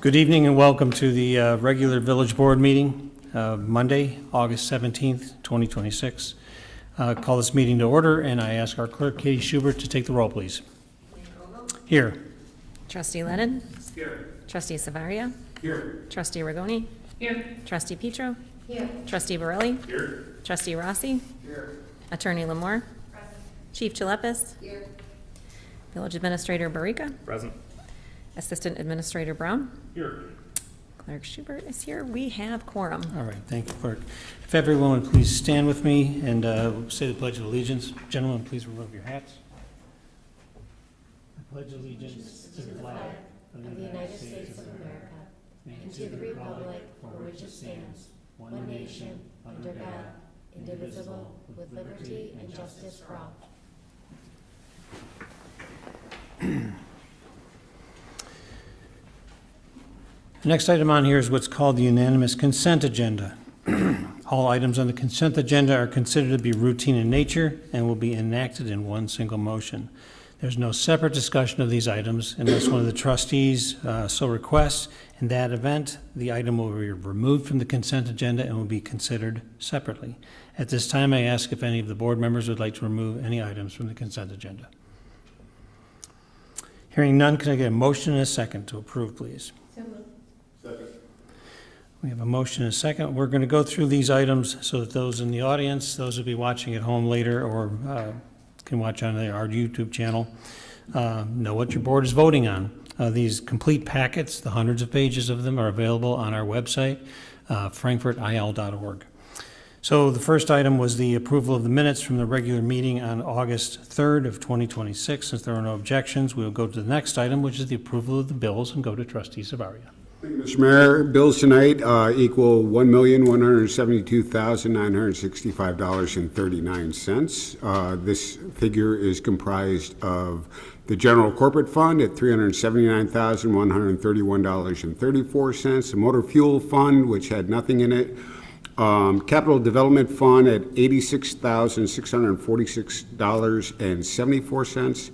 Good evening and welcome to the regular Village Board meeting, Monday, August 17th, 2026. Call this meeting to order, and I ask our clerk, Katie Schubert, to take the roll, please. Here. Trustee Lennon? Here. Trustee Savaria? Here. Trustee Rigoni? Here. Trustee Petro? Here. Trustee Borelli? Here. Trustee Rossi? Here. Attorney Lamore? Present. Chief Chalepis? Here. Village Administrator Barica? Present. Assistant Administrator Brown? Here. Clerk Schubert is here. We have quorum. All right, thank you, clerk. If everyone would please stand with me and say the Pledge of Allegiance. Gentlemen, please remove your hats. I pledge allegiance to the flag of the United States of America and to the republic for which it stands, one nation, under God, indivisible, with liberty and justice for all. The next item on here is what's called the unanimous consent agenda. All items on the consent agenda are considered to be routine in nature and will be enacted in one single motion. There's no separate discussion of these items unless one of the trustees so requests. In that event, the item will be removed from the consent agenda and will be considered separately. At this time, I ask if any of the board members would like to remove any items from the consent agenda. Hearing none, can I get a motion and a second to approve, please? So moved. We have a motion and a second. We're going to go through these items so that those in the audience, those who will be watching at home later or can watch on our YouTube channel, know what your board is voting on. These complete packets, the hundreds of pages of them, are available on our website, frankfortil.org. So the first item was the approval of the minutes from the regular meeting on August 3rd of 2026. Since there are no objections, we will go to the next item, which is the approval of the bills, and go to Trustee Savaria. Thank you, Mr. Mayor. Bills tonight equal $1,172,965.39. This figure is comprised of the General Corporate Fund at $379,131.34, the Motor Fuel Fund, which had nothing in it, Capital Development Fund at $86,646.74,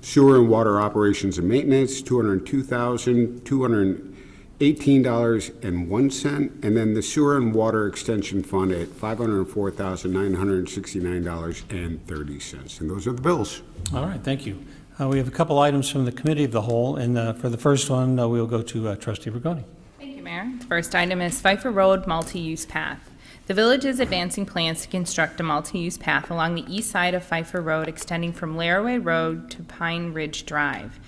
Sewer and Water Operations and Maintenance, $202,218.01, and then the Sewer and Water Extension Fund at $504,969.30. And those are the bills. All right, thank you. We have a couple items from the Committee of the Whole, and for the first one, we will go to Trustee Rigoni. Thank you, Mayor. The first item is Pfeiffer Road multi-use path. The village is advancing plans to construct a multi-use path along the east side of Pfeiffer Road extending from Laraway Road to Pine Ridge Drive.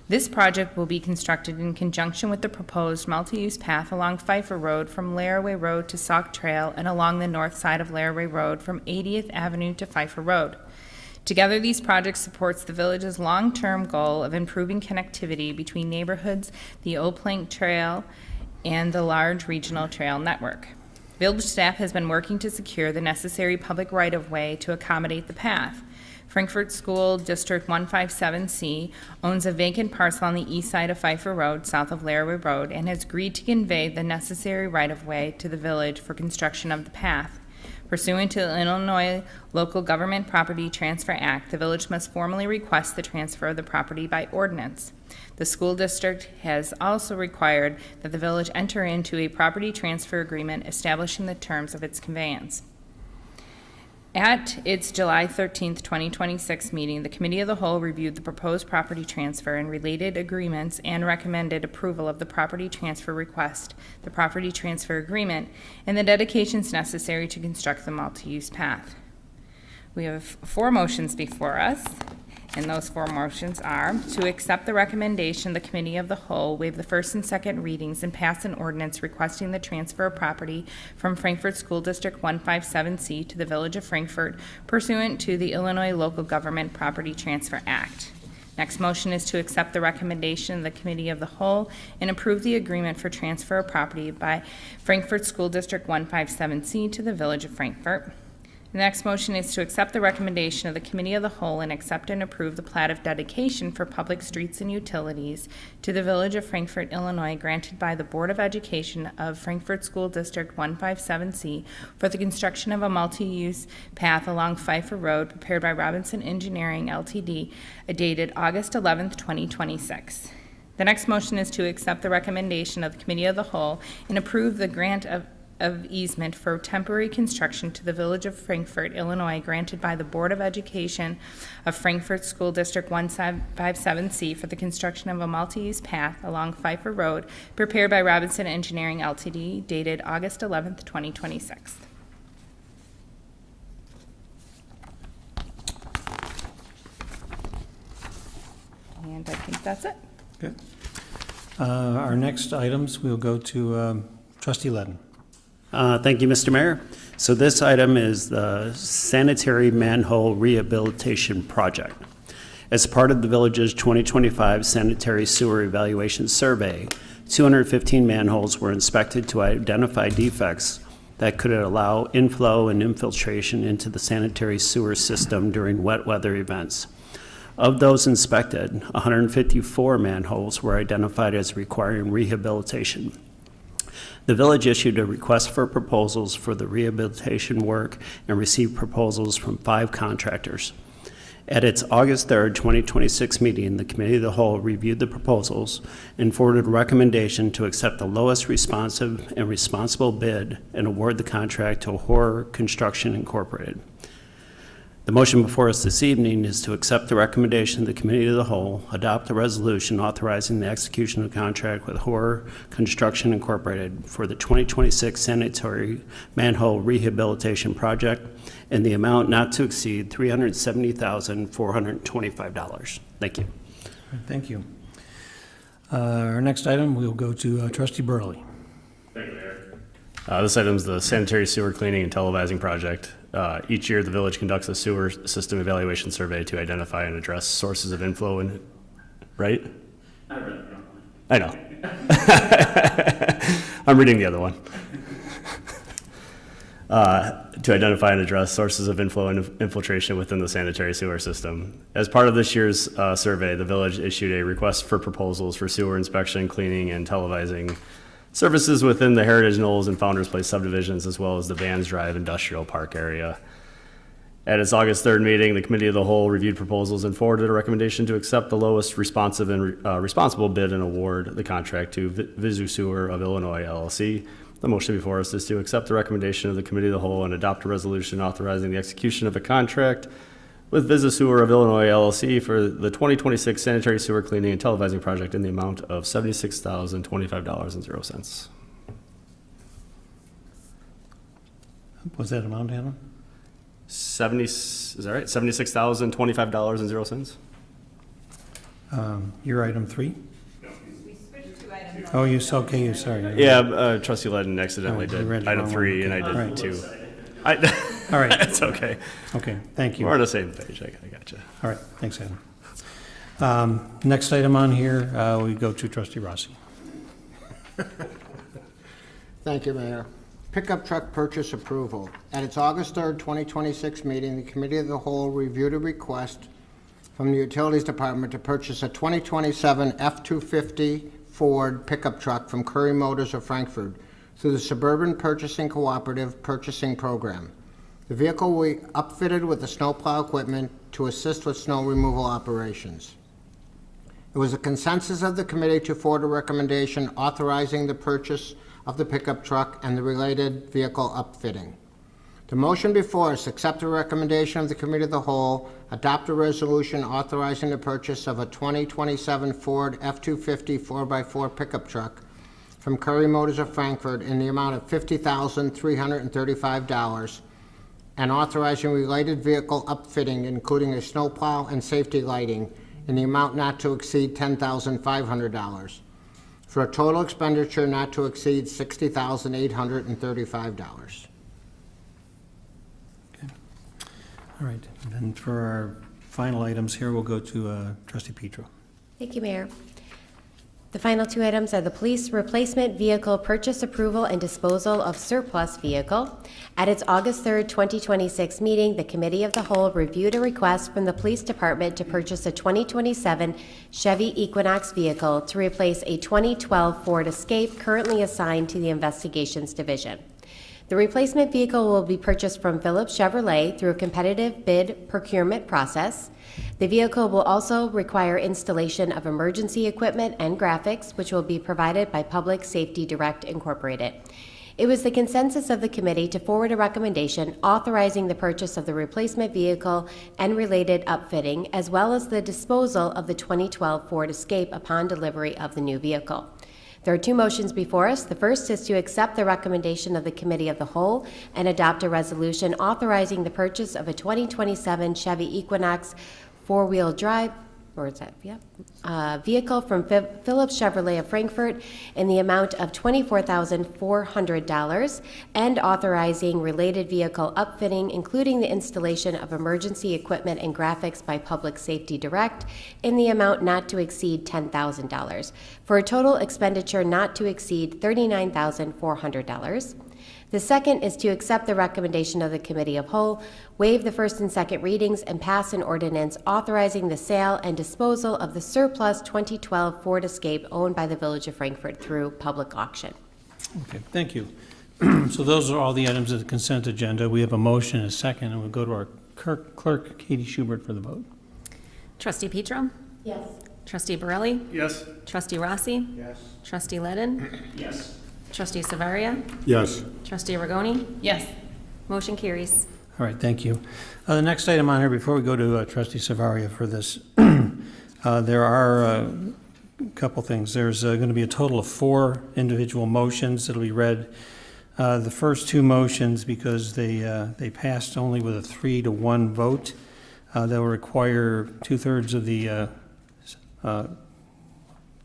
This project will be constructed in conjunction with the proposed multi-use path along Pfeiffer Road from Laraway Road to Sauk Trail and along the north side of Laraway Road from 80th Avenue to Pfeiffer Road. Together, these projects supports the village's long-term goal of improving connectivity between neighborhoods, the Old Plank Trail, and the large regional trail network. Village staff has been working to secure the necessary public right-of-way to accommodate the path. Frankfort School District 157C owns a vacant parcel on the east side of Pfeiffer Road, south of Laraway Road, and has agreed to convey the necessary right-of-way to the village for construction of the path. Pursuant to the Illinois Local Government Property Transfer Act, the village must formally request the transfer of the property by ordinance. The school district has also required that the village enter into a property transfer agreement establishing the terms of its conveyance. At its July 13, 2026 meeting, the Committee of the Whole reviewed the proposed property transfer and related agreements and recommended approval of the property transfer request, the property transfer agreement, and the dedications necessary to construct the multi-use path. We have 4 motions before us, and those 4 motions are to accept the recommendation of the Committee of the Whole, waive the first and second readings, and pass an ordinance requesting the transfer of property from Frankfort School District 157C to the Village of Frankfort pursuant to the Illinois Local Government Property Transfer Act. Next motion is to accept the recommendation of the Committee of the Whole and approve the agreement for transfer of property by Frankfort School District 157C to the Village of Frankfort. The next motion is to accept the recommendation of the Committee of the Whole and accept and approve the plat of dedication for public streets and utilities to the Village of Frankfort, Illinois, granted by the Board of Education of Frankfort School District 157C for the construction of a multi-use path along Pfeiffer Road prepared by Robinson Engineering, Ltd., dated August 11, 2026. The next motion is to accept the recommendation of the Committee of the Whole and approve the grant of easement for temporary construction to the Village of Frankfort, Illinois, granted by the Board of Education of Frankfort School District 157C for the construction of a multi-use path along Pfeiffer Road, prepared by Robinson Engineering Ltd., dated August 11th, 2026. And I think that's it. Okay. Our next items, we'll go to trustee Ledden. Thank you, Mr. Mayor. So this item is the sanitary manhole rehabilitation project. As part of the village's 2025 sanitary sewer evaluation survey, 215 manholes were inspected to identify defects that could allow inflow and infiltration into the sanitary sewer system during wet weather events. Of those inspected, 154 manholes were identified as requiring rehabilitation. The village issued a request for proposals for the rehabilitation work and received proposals from 5 contractors. At its August 3rd, 2026 meeting, the Committee of the Whole reviewed the proposals and forwarded a recommendation to accept the lowest responsive and responsible bid and award the contract to Horror Construction Incorporated. The motion before us this evening is to accept the recommendation of the Committee of the Whole, adopt a resolution authorizing the execution of a contract with Horror Construction Incorporated for the 2026 sanitary manhole rehabilitation project in the amount not to exceed $370,425. Thank you. Thank you. Our next item, we'll go to trustee Burley. Thank you, Mayor. This item is the sanitary sewer cleaning and televising project. Each year, the village conducts a sewer system evaluation survey to identify and address sources of inflow and, right? I read it wrong. I know. I'm reading the other one. To identify and address sources of inflow and infiltration within the sanitary sewer system. As part of this year's survey, the village issued a request for proposals for sewer inspection, cleaning, and televising services within the Heritage Knolls and Founders Place subdivisions, as well as the Vans Drive Industrial Park area. At its August 3rd meeting, the Committee of the Whole reviewed proposals and forwarded a recommendation to accept the lowest responsive and responsible bid and award the contract to Visu Sewer of Illinois, LLC. The motion before us is to accept the recommendation of the Committee of the Whole and adopt a resolution authorizing the execution of a contract with Visu Sewer of Illinois, LLC for the 2026 sanitary sewer cleaning and televising project in the amount of $76,025.00. Was that amount, Hannah? Is that right? $76,025.00. Your item 3? Oh, okay, sorry. Yeah, Trustee Ledden accidentally Oh, you read did the item wrong 3, one. and I did Right. 2. All right. It's okay. Okay, thank you. We're on the same page. I got you. All right, thanks, Adam. Next item on here, we go to trustee Rossi. Thank you, Mayor. Pickup truck purchase approval. At its August 3rd, 2026 meeting, the Committee of the Whole reviewed a request from the Utilities Department to purchase a 2027 F-250 Ford pickup truck from Curry Motors of Frankfort through the Suburban Purchasing Cooperative Purchasing Program. The vehicle will be upfitted with the snowplow equipment to assist with snow removal operations. It was a consensus of the committee to forward a recommendation authorizing the purchase of the pickup truck and the related vehicle upfitting. The motion before us, accept the recommendation of the Committee of the Whole, adopt a resolution authorizing the purchase of a 2027 Ford F-250 4x4 pickup truck from Curry Motors of Frankfort in the amount of $50,335 and authorizing related vehicle upfitting, including a snowplow and safety lighting, in the amount not to exceed $10,500, for a total expenditure not to exceed $60,835. All right, and then for our final items here, we'll go to trustee Petro. Thank you, Mayor. The final 2 items are the police replacement vehicle purchase approval and disposal of surplus vehicle. At its August 3rd, 2026 meeting, the Committee of the Whole reviewed a request from the Police Department to purchase a 2027 Chevy Equinox vehicle to replace a 2012 Ford Escape currently assigned to the Investigations Division. The replacement vehicle will be purchased from Phillips Chevrolet through a competitive bid procurement process. The vehicle will also require installation of emergency equipment and graphics, which will be provided by Public Safety Direct Incorporated. It was the consensus of the committee to forward a recommendation authorizing the purchase of the replacement vehicle and related upfitting, as well as the disposal of the 2012 Ford Escape upon delivery of the new vehicle. There are two motions before us. The first is to accept the recommendation of the Committee of the Whole and adopt a resolution authorizing the purchase of a 2027 Chevy Equinox four-wheel drive, vehicle from Phillips Chevrolet of Frankfort in the amount of $24,400 and authorizing related vehicle upfitting, including the installation of emergency equipment and graphics by Public Safety Direct in the amount not to exceed $10,000, for a total expenditure not to exceed $39,400. The second is to accept the recommendation of the Committee of Whole, waive the first and second readings, and pass an ordinance authorizing the sale and disposal of the surplus 2012 Ford Escape owned by the Village of Frankfort through public auction. Okay, thank you. So those are all the items of the consent agenda. We have a motion and a second, and we'll go to our clerk, Katie Schubert, for the vote. Trustee Petro? Yes. Trustee Borelli? Yes. Trustee Rossi? Yes. Trustee Ledden? Yes. Trustee Savaria? Yes. Trustee Rigoni? Yes. Motion carries. All right, thank you. The next item on here, before we go to Trustee Savaria for this, there are a couple things. There's going to be a total of 4 individual motions that'll be read. The first 2 motions, because they passed only with a 3-to-1 vote, that will require 2/3 of the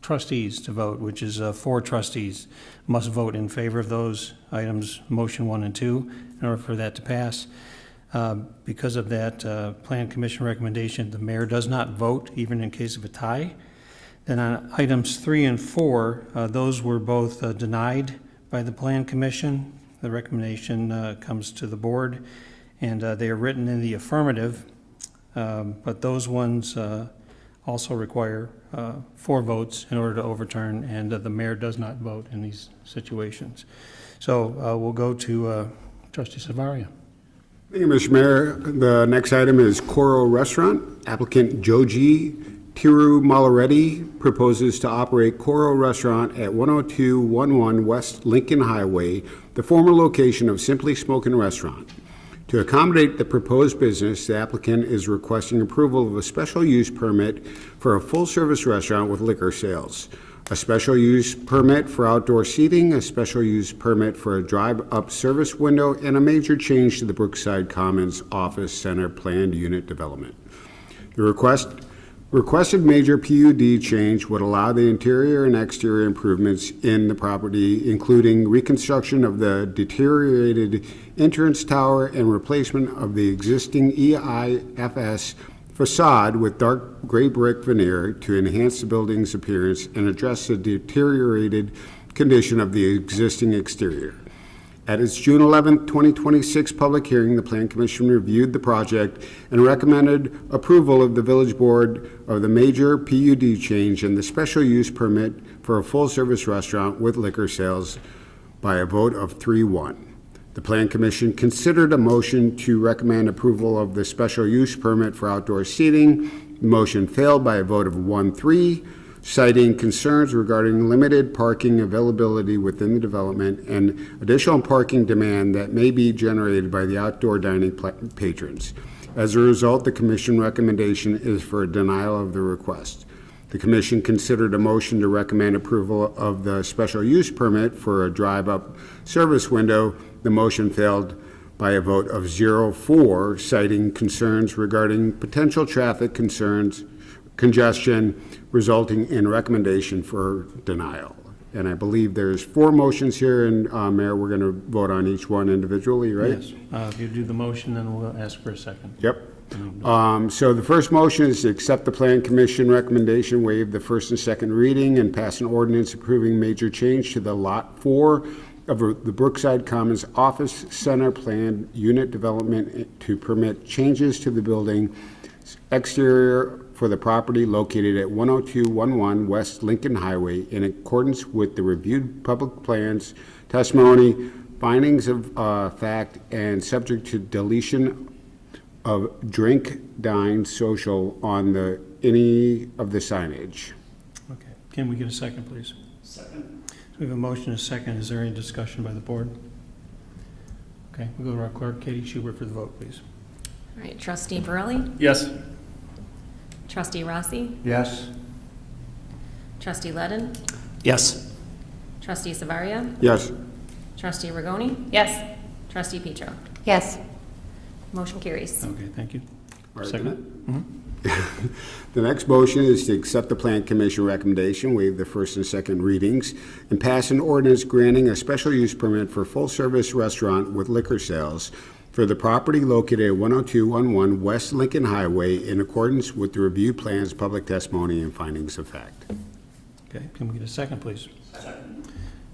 trustees to vote, which is 4 trustees must vote in favor of those items, motion 1 and 2, in order for that to pass. Because of that Plan Commission recommendation, the mayor does not vote, even in case of a tie. Then on items 3 and 4, those were both denied by the Plan Commission. The recommendation comes to the board, and they are written in the affirmative, but those ones also require 4 votes in order to overturn, and the mayor does not vote in these situations. So we'll go to Trustee Savaria. Thank you, Mr. Mayor. The next item is Coro Restaurant. Applicant Joji Tirumalareddy proposes to operate Coro Restaurant at 10211 West Lincoln Highway, the former location of Simply Smokin' Restaurant. To accommodate the proposed business, the applicant is requesting approval of a special use permit for a full-service restaurant with liquor sales, a special use permit for outdoor seating, a special use permit for a drive-up service window, and a major change to the Brookside Commons Office Center planned unit development. The requested major PUD change would allow the interior and exterior improvements in the property, including reconstruction of the deteriorated entrance tower and replacement of the existing EIFS facade with dark gray brick veneer to enhance the building's appearance and address the deteriorated condition of the existing exterior. At its June 11, 2026 public hearing, the Plan Commission reviewed the project and recommended approval of the Village Board of the major PUD change and the special use permit for a full-service restaurant with liquor sales by a vote of 3-1. The Plan Commission considered a motion to recommend approval of the special use permit for outdoor seating. The motion failed by a vote of 1-3, citing concerns regarding limited parking availability within the development and additional parking demand that may be generated by the outdoor dining patrons. As a result, the Commission recommendation is for a denial of the request. The Commission considered a motion to recommend approval of the special use permit for a drive-up service window. The motion failed by a vote of 0-4, citing concerns regarding potential traffic congestion, resulting in recommendation for denial. And I believe there's 4 motions here, and Mayor, we're going to vote on each one individually, right? Yes. If you do the motion, then we'll ask for a second. Yep. So the first motion is to accept the Plan Commission recommendation, waive the first and second reading, and pass an ordinance approving major change to the Lot 4 of the Brookside Commons Office Center planned unit development to permit changes to the building exterior for the property located at 10211 West Lincoln Highway in accordance with the reviewed public plans testimony findings of fact, and subject to deletion of drink, dine, social on any of the signage. Okay. Can we get a second, please? Second. We have a motion and a second. Is there any discussion by the board? Okay, we'll go to our clerk, Katie Schubert, for the vote, please. All right, trustee Borelli? Yes. Trustee Rossi? Yes. Trustee Ledden? Yes. Trustee Savaria? Yes. Trustee Rigoni? Yes. Trustee Petro? Yes. Motion carries. Okay, thank you. All right, Second? The next motion is to accept the Plan Commission recommendation, waive the first and second readings, and pass an ordinance granting a special use permit for full-service restaurant with liquor sales for the property located at 10211 West Lincoln Highway in accordance with the reviewed plans, public testimony, and findings of fact. Okay, can we get a second, please? Second.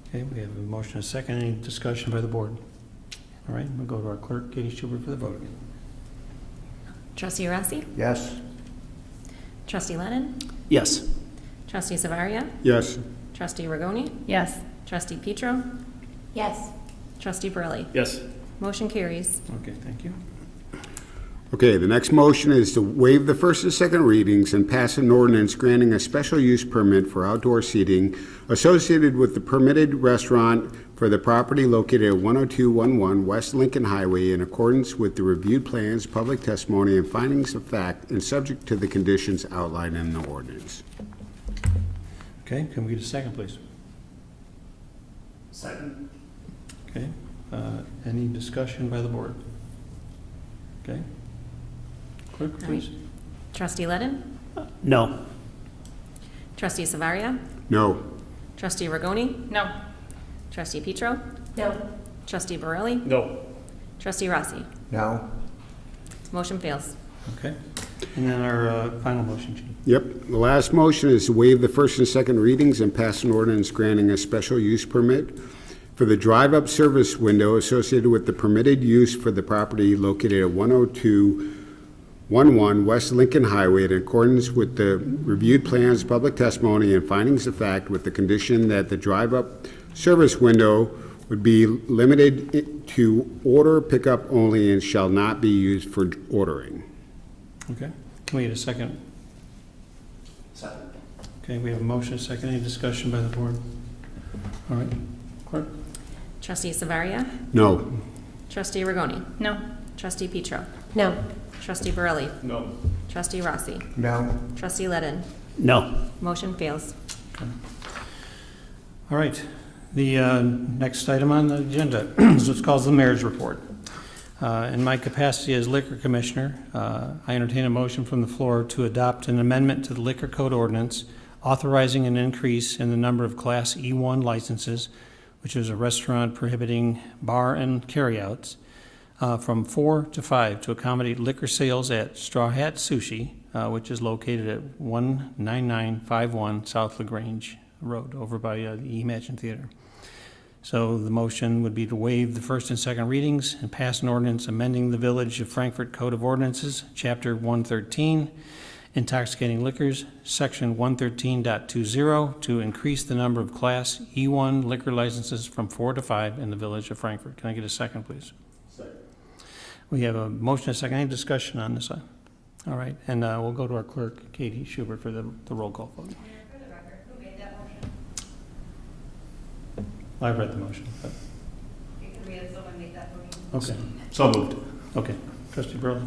Okay, we have a motion and a second. Any discussion by the board? All right, we'll go to our clerk, Katie Schubert, for the vote again. Trustee Rossi? Yes. Trustee Ledden? Yes. Trustee Savaria? Yes. Trustee Rigoni? Yes. Trustee Petro? Yes. Trustee Borelli? Yes. Motion carries. Okay, thank you. Okay, the next motion is to waive the first and second readings and pass an ordinance granting a special use permit for outdoor seating associated with the permitted restaurant for the property located at 10211 West Lincoln Highway in accordance with the reviewed plans, public testimony, and findings of fact, and subject to the conditions outlined in the ordinance. Okay, can we get a second, please? Second. Okay, any discussion by the board? Okay. Clerk, please. Trustee Ledden? No. Trustee Savaria? No. Trustee Rigoni? No. Trustee Petro? No. Trustee Borelli? No. Trustee Rossi? No. Motion fails. Okay. And then our final motion, Chief. Yep. The last motion is to waive the first and second readings and pass an ordinance granting a special use permit for the drive-up service window associated with the permitted use for the property located at 10211 West Lincoln Highway in accordance with the reviewed plans, public testimony, and findings of fact, with the condition that the drive-up service window would be limited to order pickup only and shall not be used for ordering. Okay. Can we get a second? Second. Okay, we have a motion, a second. Any discussion by the board? All right. Clerk? Trustee Savaria? No. Trustee Rigoni? No. Trustee Petro? No. Trustee Borelli? No. Trustee Rossi? No. Trustee Ledden? No. Motion fails. All right. The next item on the agenda is what's called the mayor's report. In my capacity as liquor commissioner, I entertain a motion from the floor to adopt an amendment to the liquor code ordinance authorizing an increase in the number of Class E1 licenses, which is a restaurant prohibiting bar and carryouts, from 4 to 5 to accommodate liquor sales at Straw Hat Sushi, which is located at 19951 South LaGrange Road over by the Imagine Theater. So the motion would be to waive the first and second readings and pass an ordinance amending the Village of Frankfort Code of Ordinances, Chapter 113, Intoxicating Liquors, Section 113.20, to increase the number of Class E1 liquor licenses from 4 to 5 in the Village of Frankfort. Can I get a second, please? Second. We have a motion, a second. Any discussion on this? All right, and we'll go to our clerk, Katie Schubert, for the roll call vote. For the record, who made that motion? I've read the motion. But Can we have someone make that motion? okay, So moved. okay. Trustee Burley?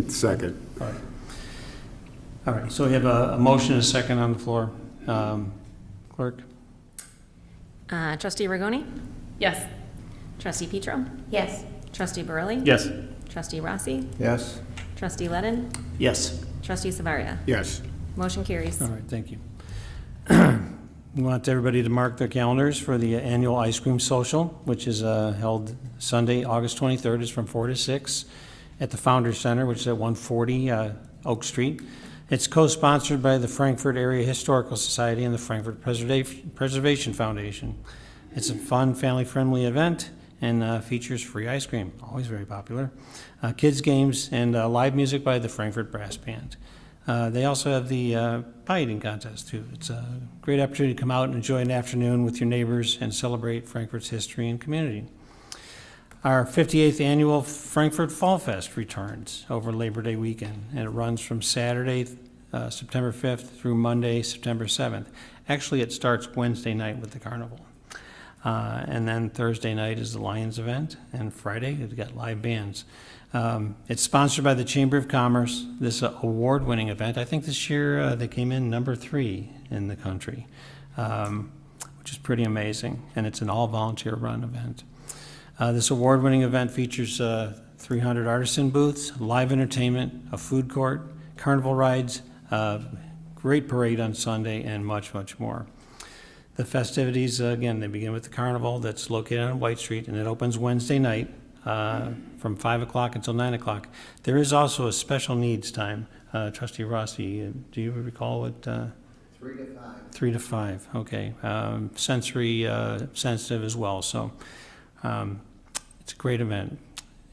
Second. All right. All right, so we have a motion and a second on the floor. Clerk? Trustee Rigoni? Yes. Trustee Petro? Yes. Trustee Borelli? Yes. Trustee Rossi? Yes. Trustee Ledden? Yes. Trustee Savaria? Yes. Motion carries. All right, thank you. We want everybody to mark their calendars for the annual ice cream social, which is held Sunday, August 23rd. It's from 4 to 6 at the Founders Center, which is at 140 Oak Street. It's co-sponsored by the Frankfort Area Historical Society and the Frankfort Preservation Foundation. It's a fun, family-friendly event and features free ice cream, always very popular, kids games, and live music by the Frankfort Brass Band. They also have the pie eating contest, too. It's a great opportunity to come out and enjoy an afternoon with your neighbors and celebrate Frankfort's history and community. Our 58th annual Frankfort Fall Fest returns over Labor Day weekend, and it runs from Saturday, September 5th through Monday, September 7th. Actually, it starts Wednesday night with the carnival. And then Thursday night is the Lions event, and Friday, we've got live bands. It's sponsored by the Chamber of Commerce, this award-winning event. I think this year they came in number 3 in the country, which is pretty amazing, and it's an all-volunteer run event. This award-winning event features 300 artisan booths, live entertainment, a food court, carnival rides, great parade on Sunday, and much, much more. The festivities, again, they begin with the carnival that's located on White Street, and it opens Wednesday night from 5 o'clock until 9 o'clock. There is also a special needs time. Trustee Rossi, do you recall what? 3 to 5. 3 to 5, okay. Sensory sensitive as well, so it's a great event.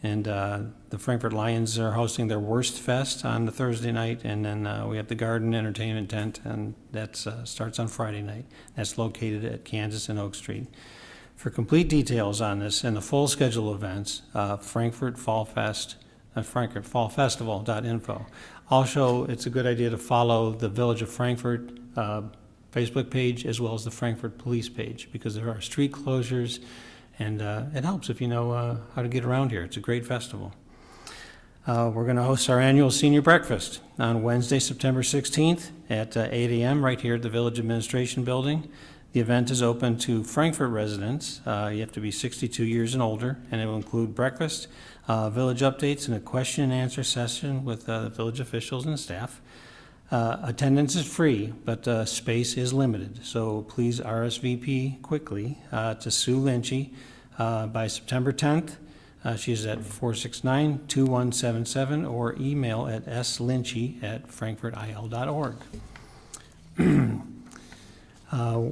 And the Frankfort Lions are hosting their Worst Fest on the Thursday night, and then we have the Garden Entertainment Tent, and that starts on Friday night. That's located at Kansas and Oak Street. For complete details on this and the full schedule of events, Frankfort Fall Fest, frankfortfallfestival.info. Also, it's a good idea to follow the Village of Frankfort Facebook page as well as the Frankfort Police page, because there are street closures, and it helps if you know how to get around here. It's a great festival. We're going to host our annual senior breakfast on Wednesday, September 16th at 8 a.m. right here at the Village Administration Building. The event is open to Frankfort residents. You have to be 62 years and older, and it will include breakfast, village updates, and a question and answer session with the village officials and staff. Attendance is free, but space is limited, so please RSVP quickly to Sue Lynchy by September 10th. She's at 469-2177 or email at slynchy@frankfortil.org.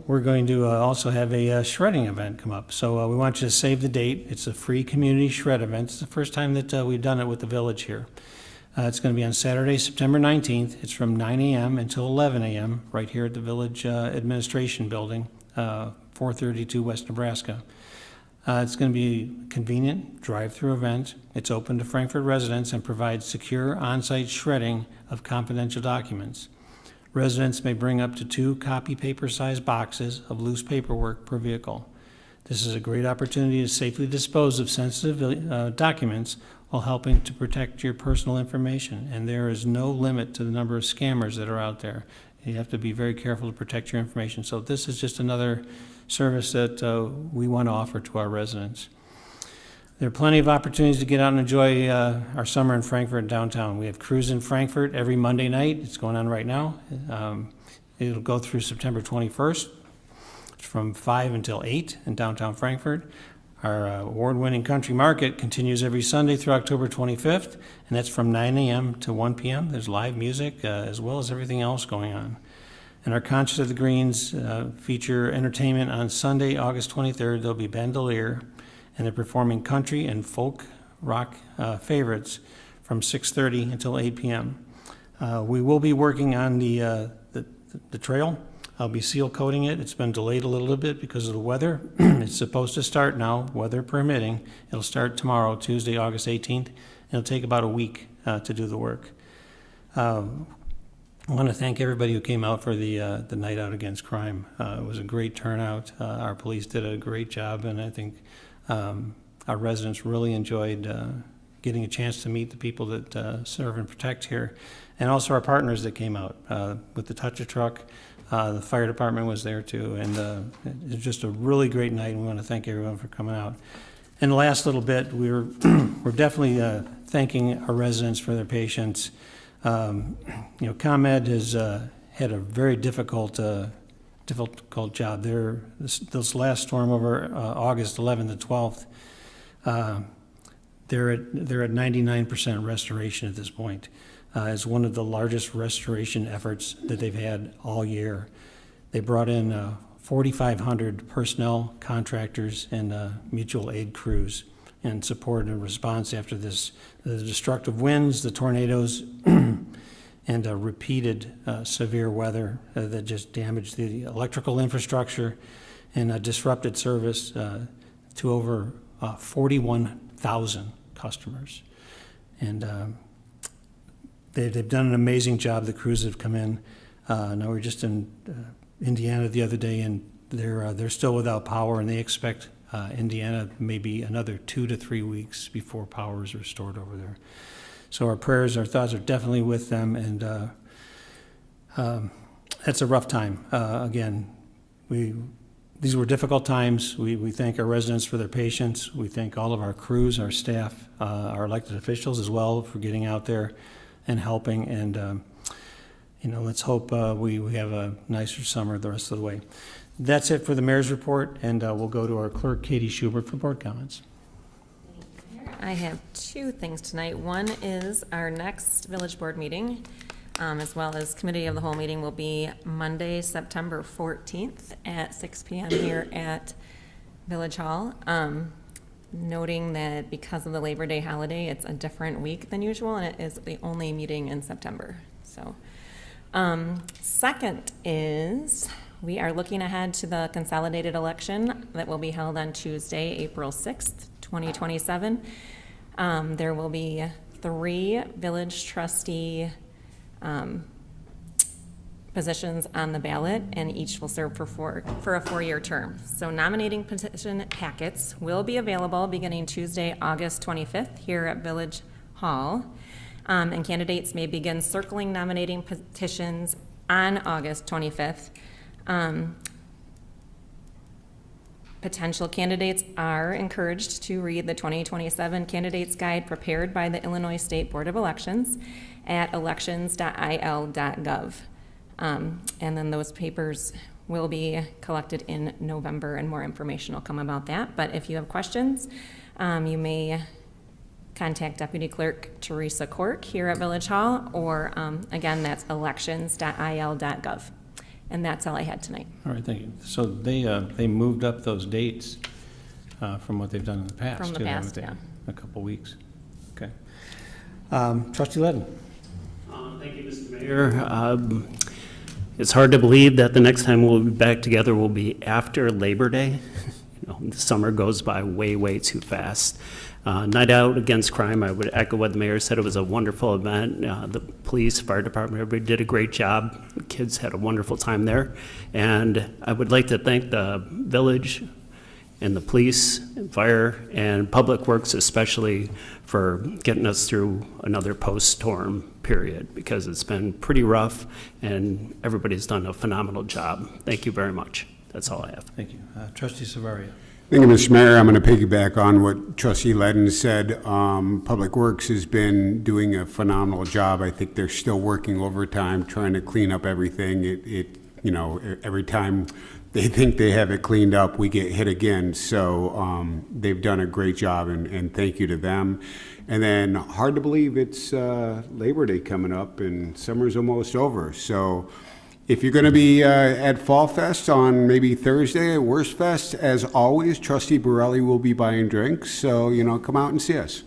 We're going to also have a shredding event come up, so we want you to save the date. It's a free community shred event. It's the first time that we've done it with the village here. It's going to be on Saturday, September 19th. It's from 9 a.m. until 11 a.m. right here at the Village Administration Building, 432 West Nebraska. It's going to be a convenient drive-through event. It's open to Frankfort residents and provides secure on-site shredding of confidential documents. Residents may bring up to 2 copy paper-sized boxes of loose paperwork per vehicle. This is a great opportunity to safely dispose of sensitive documents while helping to protect your personal information. And there is no limit to the number of scammers that are out there. You have to be very careful to protect your information. So this is just another service that we want to offer to our residents. There are plenty of opportunities to get out and enjoy our summer in Frankfort downtown. We have Cruise in Frankfort every Monday night. It's going on right now. It'll go through September 21st. It's from 5 until 8 in downtown Frankfort. Our award-winning country market continues every Sunday through October 25th, and that's from 9 a.m. to 1 p.m. There's live music as well as everything else going on. And our Conscious of the Greens feature entertainment on Sunday, August 23rd. There'll be bandolier, and they're performing country and folk rock favorites from 6:30 until 8 p.m. We will be working on the trail. I'll be seal coating it. It's been delayed a little bit because of the weather. It's supposed to start now, weather permitting. It'll start tomorrow, Tuesday, August 18th. It'll take about a week to do the work. I want to thank everybody who came out for the Night Out Against Crime. It was a great turnout. Our police did a great job, and I think our residents really enjoyed getting a chance to meet the people that serve and protect here, and also our partners that came out with the Touch a Truck. The fire department was there too, and it was just a really great night, and we want to thank everyone for coming out. And the last little bit, we're definitely thanking our residents for their patience. ComEd has had a very difficult job. This last storm over August 11th and 12th, they're at 99% restoration at this point. It's one of the largest restoration efforts that they've had all year. They brought in 4,500 personnel, contractors, and mutual aid crews in support and response after the destructive winds, the tornadoes, and and repeated severe weather that just damaged the electrical infrastructure and disrupted service to over 41,000 customers. And they've done an amazing job. The crews have come in. Now we were just in Indiana the other day, and they're still without power, and they expect Indiana maybe another 2 to 3 weeks before power is restored over there. So our prayers, our thoughts are definitely with them, and that's a rough time. Again, these were difficult times. We thank our residents for their patience. We thank all of our crews, our staff, our elected officials as well for getting out there and helping. And let's hope we have a nicer summer the rest of the way. That's it for the mayor's report, and we'll go to our clerk, Katie Schubert, for board comments. I have two things tonight. One is our next village board meeting, as well as committee of the whole meeting, will be Monday, September 14th at 6 p.m. here at Village Hall. Noting that because of the Labor Day holiday, it's a different week than usual, and it is the only meeting in September. So, second is we are looking ahead to the consolidated election that will be held on Tuesday, April 6th, 2027. There will be 3 village trustee positions on the ballot, and each will serve for a 4-year term. So nominating petition packets will be available beginning Tuesday, August 25th here at Village Hall. And candidates may begin circling nominating petitions on August 25th. Potential candidates are encouraged to read the 2027 Candidates Guide prepared by the Illinois State Board of Elections at elections.il.gov. And then those papers will be collected in November, and more information will come about that. But if you have questions, you may contact Deputy Clerk Teresa Cork here at Village Hall, or again, that's elections.il.gov. And that's all I had tonight. All right, thank you. So they moved up those dates from what they've done in the past. From the too, past, haven't they? yeah. A couple weeks. Okay. Trustee Ledden. Thank you, Mr. Mayor. It's hard to believe that the next time we'll be back together will be after Labor Day. The summer goes by way, way too fast. Night Out Against Crime, I would echo what the mayor said. It was a wonderful event. The police, fire department, everybody did a great job. The kids had a wonderful time there. And I would like to thank the village and the police and fire and public works especially for getting us through another post-storm period, because it's been pretty rough and everybody's done a phenomenal job. Thank you very much. That's all I have. Thank you. Trustee Savaria. Thank you, Mr. Mayor. I'm going to piggyback on what Trustee Ledden said. Public Works has been doing a phenomenal job. I think they're still working overtime, trying to clean up everything. Every time they think they have it cleaned up, we get hit again. So they've done a great job, and thank you to them. And then hard to believe it's Labor Day coming up, and summer's almost over. So if you're going to be at Fall Fest on maybe Thursday at Worst Fest, as always, Trustee Borelli will be buying drinks. So, come out and see us.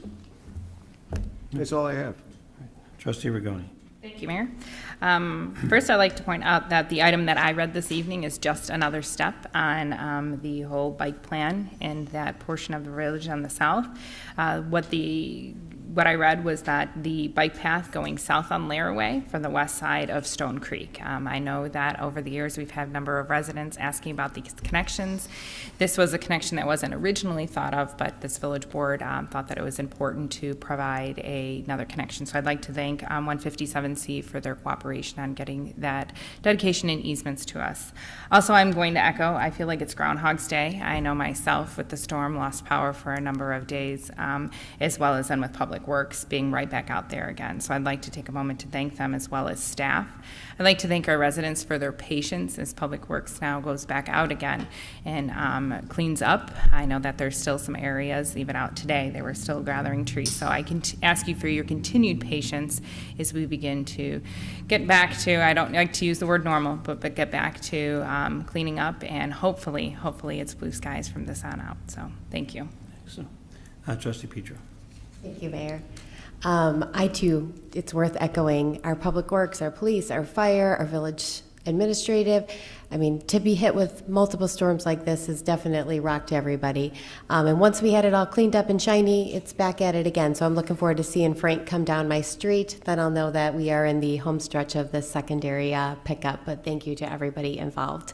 That's all I have. Trustee Rigoni. Thank you, Mayor. First, I'd like to point out that the item that I read this evening is just another step on the whole bike plan in that portion of the village on the south. What I read was that the bike path going south on Laraway from the west side of Stone Creek. I know that over the years we've had a number of residents asking about these connections. This was a connection that wasn't originally thought of, but this village board thought that it was important to provide another connection. So I'd like to thank 157C for their cooperation on getting that dedication and easements to us. Also, I'm going to echo, I feel like it's Groundhog's Day. I know myself with the storm lost power for a number of days, as well as then with Public Works being right back out there again. So I'd like to take a moment to thank them as well as staff. I'd like to thank our residents for their patience as Public Works now goes back out again and cleans up. I know that there's still some areas, even out today, they were still gathering trees. So I can ask you for your continued patience as we begin to get back to, I don't like to use the word normal, but get back to cleaning up, and hopefully it's blue skies from this on out. So thank you. Excellent. Trustee Pedro. Thank you, Mayor. I too, it's worth echoing our public works, our police, our fire, our village administrative. I mean, to be hit with multiple storms like this has definitely rocked everybody. And once we had it all cleaned up and shiny, it's back at it again. So I'm looking forward to seeing Frank come down my street. Then I'll know that we are in the home stretch of the secondary pickup. But thank you to everybody involved.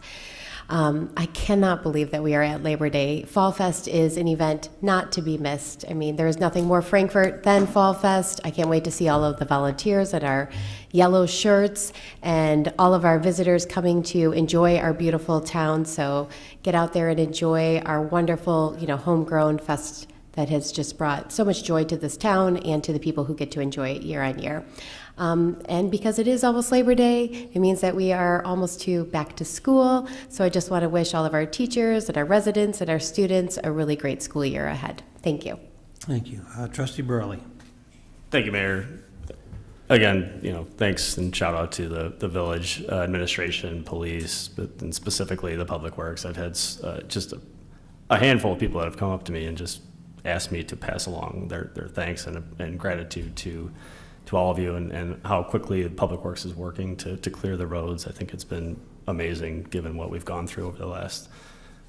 I cannot believe that we are at Labor Day. Fall Fest is an event not to be missed. I mean, there is nothing more Frankfort than Fall Fest. I can't wait to see all of the volunteers in our yellow shirts and all of our visitors coming to enjoy our beautiful town. So get out there and enjoy our wonderful, homegrown fest that has just brought so much joy to this town and to the people who get to enjoy it year on year. And because it is almost Labor Day, it means that we are almost back to school. So I just want to wish all of our teachers and our residents and our students a really great school year ahead. Thank you. Thank you. Trustee Burley. Thank you, Mayor. Again, thanks and shout out to the village administration, police, and specifically the Public Works. I've had just a handful of people that have come up to me and just asked me to pass along their thanks and gratitude to all of you and how quickly the Public Works is working to clear the roads. I think it's been amazing given what we've gone through over the last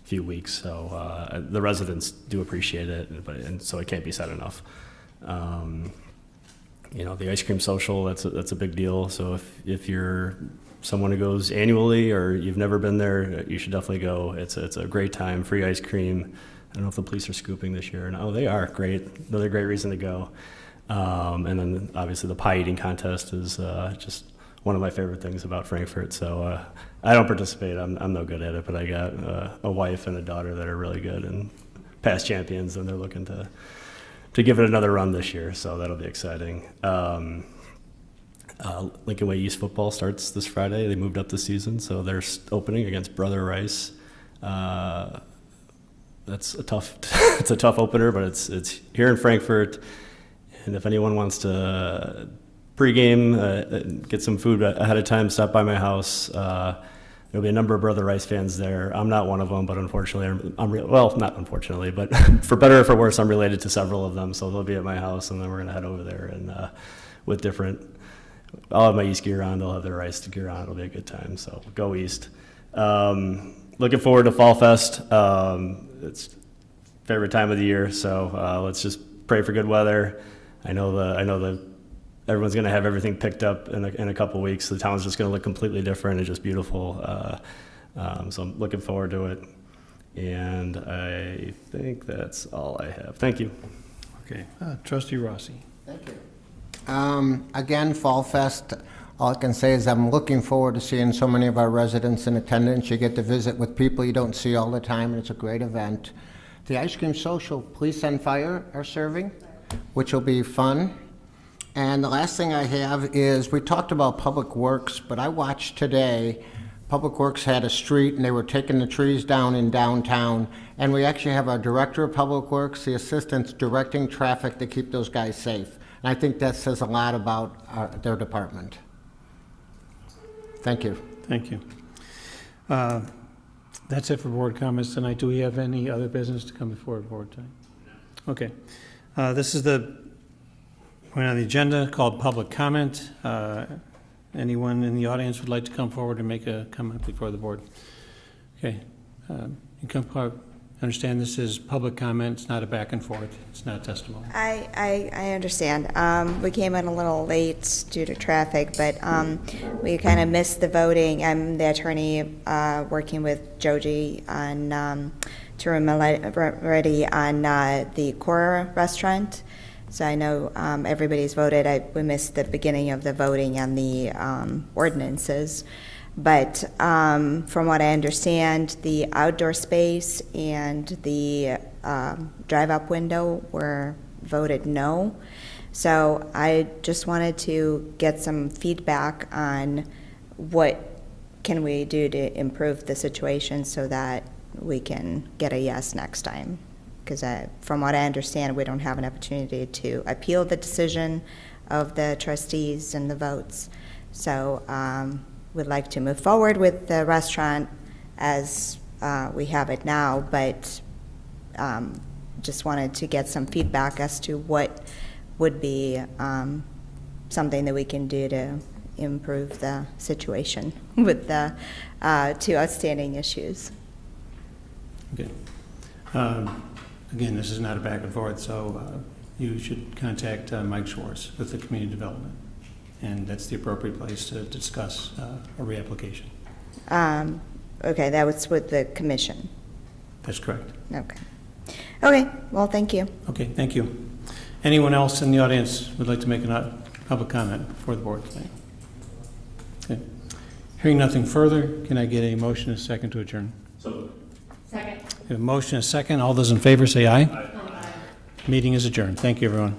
few weeks. So the residents do appreciate it, and so it can't be said enough. The ice cream social, that's a big deal. So if you're someone who goes annually or you've never been there, you should definitely go. It's a great time, free ice cream. I don't know if the police are scooping this year. No, they are. Great. Another great reason to go. And then obviously the pie eating contest is just one of my favorite things about Frankfort. So I don't participate. I'm no good at it, but I got a wife and a daughter that are really good and past champions, and they're looking to give it another run this year. So that'll be exciting. Lincoln Way East football starts this Friday. They moved up the season, so they're opening against Brother Rice. That's a tough it's a tough opener, but it's here in Frankfort. And if anyone wants to pregame, get some food ahead of time, stop by my house. There'll be a number of Brother Rice fans there. I'm not one of them, but unfortunately, not unfortunately, but for better or for worse, I'm related to several of them. So they'll be at my house, and then we're going to head over there and with I'll have my East gear on. They'll have their Rice gear on. It'll be a good time. So go East. Looking forward to Fall Fest. It's favorite time of the year. So let's just pray for good weather. I know everyone's going to have everything picked up in a couple weeks. The town's just going to look completely different and just beautiful. So I'm looking forward to it. And I think that's all I have. Thank you. Okay. Trustee Rossi. Thank you. Again, Fall Fest, all I can say is I'm looking forward to seeing so many of our residents in attendance. You get to visit with people you don't see all the time, and it's a great event. The Ice Cream Social, Police and Fire are serving, which will be fun. And the last thing I have is, we talked about Public Works, but I watched today, Public Works had a street and they were taking the trees down in downtown, and we actually have our Director of Public Works, the assistants directing traffic to keep those guys safe. And I think that says a lot about their department. Thank you. Thank you. That's it for board comments tonight. Do we have any other business to come before board tonight? Okay. This is the point on the agenda called public comment. Anyone in the audience would like to come forward and make a comment before the board? Okay. You come understand this is public comment. It's not a back and forth. It's not testimony. I understand. We came in a little late due to traffic, but we kind of missed the voting. I'm the attorney working with Joji on ready on the Cora restaurant. So I know everybody's voted. We missed the beginning of the voting on the ordinances. But from what I understand, the outdoor space and the drive-up window were voted no. So I just wanted to get some feedback on what can we do to improve the situation so that we can get a yes next time. Because from what I understand, we don't have an opportunity to appeal the decision of the trustees and the votes. So we'd like to move forward with the restaurant as we have it now, but just wanted to get some feedback as to what would be something that we can do to improve the situation with the two outstanding issues. Okay. Again, this is not a back and forth, so you should contact Mike Schwartz with the community development, and that's the appropriate place to discuss a reapplication. Okay, that was with the commission. That's correct. Okay. Okay, well, thank you. Okay, thank you. Anyone else in the audience would like to make a public comment before the board tonight? Okay. Hearing nothing further, can I get a motion and a second to adjourn? Second. We have a motion and a second. All those in favor say aye. Aye. Meeting is adjourned. Thank you, everyone.